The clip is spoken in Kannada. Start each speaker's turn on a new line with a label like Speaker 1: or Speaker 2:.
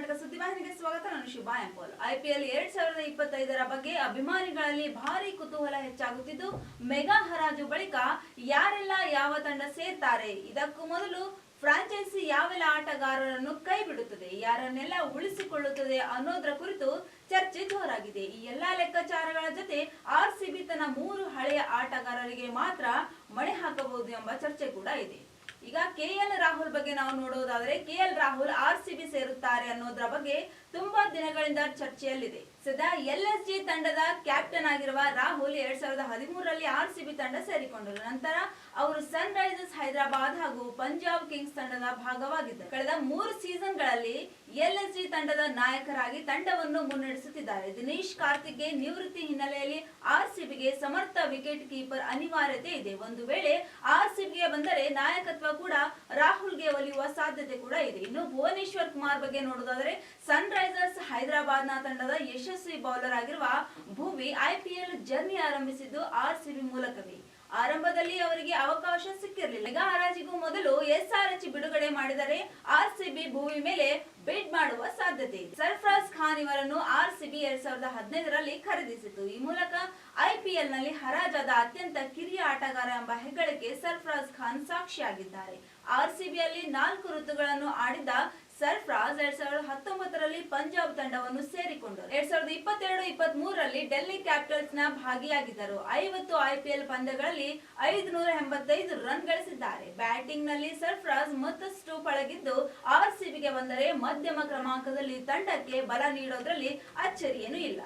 Speaker 1: ಕರ್ನಾಟಕ ಸುದ್ದಿವಾಹಿನಿಗೆ ಸ್ವಾಗತ. ನಾನು ಶುಭಾ ಎಂಪೋಲ್. IPL 2025ರ ಬಗ್ಗೆ ಅಭಿಮಾನಿಗಳಲ್ಲಿ ಭಾರಿ ಕುತೂಹಲ ಹೆಚ್ಚಾಗುತ್ತಿದ್ದು, ಮೆಗಾ ಹರಾಜು ಬಳಿಕ ಯಾರೆಲ್ಲ ಯಾವ ತಂಡ ಸೇರ್ತಾರೆ, ಇದಕ್ಕೂ ಮೊದಲು ಫ್ರಾಂಚೈಸಿ ಯಾವೆಲ್ಲ ಆಟಗಾರರನ್ನು ಕೈ ಬಿಡುತ್ತದೆ, ಯಾರನ್ನೆಲ್ಲ ಉಳಿಸಿಕೊಳ್ಳುತ್ತದೆ ಅನ್ನೋದರ ಕುರಿತು ಚರ್ಚೆ ಜೋರಾಗಿದೆ. ಈ ಎಲ್ಲಾ ಲೆಕ್ಕಾಚಾರಗಳ ಜೊತೆ RCB ತನ್ನ 3 ಹಳೆಯ ಆಟಗಾರರಿಗೆ ಮಾತ್ರ ಮಣೆ ಹಾಕಬಹುದು ಎಂಬ ಚರ್ಚೆ ಕೂಡ ಇದೆ. ಈಗ KL ರಾಹುಲ್ ಬಗ್ಗೆ ನಾವು ನೋಡೋದಾದ್ರೆ, KL ರಾಹುಲ್ RCB ಸೇರುತ್ತಾರೆ ಅನ್ನೋದ್ರ ಬಗ್ಗೆ ತುಂಬಾ ದಿನಗಳಿಂದ ಚರ್ಚೆಯಲ್ಲಿದೆ. ಸದಾ LSG ತಂಡದ ಕ್ಯಾಪ್ಟನ್ ಆಗಿರುವ ರಾಹುಲ್ 2013ರಲ್ಲಿ RCB ತಂಡ ಸೇರಿಕೊಂಡರು. ನಂತರ ಅವರು ಸನ್ ರೈಸರ್ಸ್ ಹೈದರಾಬಾದ್ ಹಾಗೂ ಪಂಜಾಬ್ ಕಿಂಗ್ಸ್ ತಂಡದ ಭಾಗವಾಗಿದ್ದರು. ಕಳೆದ 3 ಸೀಸನ್ಗಳಲ್ಲಿ LSG ತಂಡದ ನಾಯಕರಾಗಿ ತಂಡವನ್ನು ಮುನ್ನಡೆಸುತ್ತಿದ್ದಾರೆ. ದಿನೇಶ್ ಕಾರ್ತಿಕ್ಗೆ ನಿವೃತ್ತಿ ಹಿನ್ನೆಲೆಯಲ್ಲಿ RCBಗೆ ಸಮರ್ಥ ವಿಕೆಟ್ ಕೀಪರ್ ಅನಿವಾರ್ಯತೆ ಇದೆ. ಒಂದು ವೇಳೆ RCBಗೆ ಬಂದರೆ ನಾಯಕತ್ವ ಕೂಡ ರಾಹುಲ್ಗೆ ಒಲಿಯುವ ಸಾಧ್ಯತೆ ಕೂಡ ಇದೆ. ಇನ್ನು ಭುವನೇಶ್ವರ್ ಕುಮಾರ್ ಬಗ್ಗೆ ನೋಡೋದಾದ್ರೆ, ಸನ್ ರೈಸರ್ಸ್ ಹೈದರಾಬಾದ್ ನ ತಂಡದ ಯಶಸ್ವಿ ಬೌಲರ್ ಆಗಿರುವ ಭುವಿ IPL ಜರ್ನಿ ಆರಂಭಿಸಿದ್ದು RCB ಮೂಲಕವೇ. ಆರಂಭದಲ್ಲಿ ಅವರಿಗೆ ಅವಕಾಶ ಸಿಕ್ಕಿರಲಿಲ್ಲ. ಮೆಗಾ ಹರಾಜಿಗೂ ಮೊದಲು SRH ಬಿಡುಗಡೆ ಮಾಡಿದರೆ RCB ಭುವಿ ಮೇಲೆ ಬಿಡ್ ಮಾಡುವ ಸಾಧ್ಯತೆ ಇದೆ. ಸರ್ಫರಾಜ್ ಖಾನ್ ಇವರನ್ನು RCB 2015ರಲ್ಲಿ ಖರೀದಿಸಿತು. ಈ ಮೂಲಕ IPL ನಲ್ಲಿ ಹರಾಜಾದ ಅತ್ಯಂತ ಕಿರಿಯ ಆಟಗಾರ ಎಂಬ ಹೆಗ್ಗಳಿಕೆ ಸರ್ಫರಾಜ್ ಖಾನ್ ಸಾಕ್ಷಿಯಾಗಿದ್ದಾರೆ. RCBಯಲ್ಲಿ 4 ಋತುಗಳನ್ನು ಆಡಿದ ಸರ್ಫರಾಜ್ 2019ರಲ್ಲಿ ಪಂಜಾಬ್ ತಂಡವನ್ನು ಸೇರಿಕೊಂಡರು. 2022-23ರಲ್ಲಿ ಡೆಲ್ಲಿ ಕ್ಯಾಪಿಟಲ್ಸ್ ನ ಭಾಗಿಯಾಗಿದ್ದರು. 50 IPL ಪಂದ್ಯಗಳಲ್ಲಿ 585 ರನ್ ಗಳಿಸಿದ್ದಾರೆ. ಬ್ಯಾಟಿಂಗ್ ನಲ್ಲಿ ಸರ್ಫರಾಜ್ ಮತ್ತಷ್ಟು ಪಳಗಿದ್ದು, RCBಗೆ ಬಂದರೆ ಮಧ್ಯಮ ಕ್ರಮಾಂಕದಲ್ಲಿ ತಂಡಕ್ಕೆ ಬಲ ನೀಡೋದ್ರಲ್ಲಿ ಅಚ್ಚರಿಯೇನೂ ಇಲ್ಲ.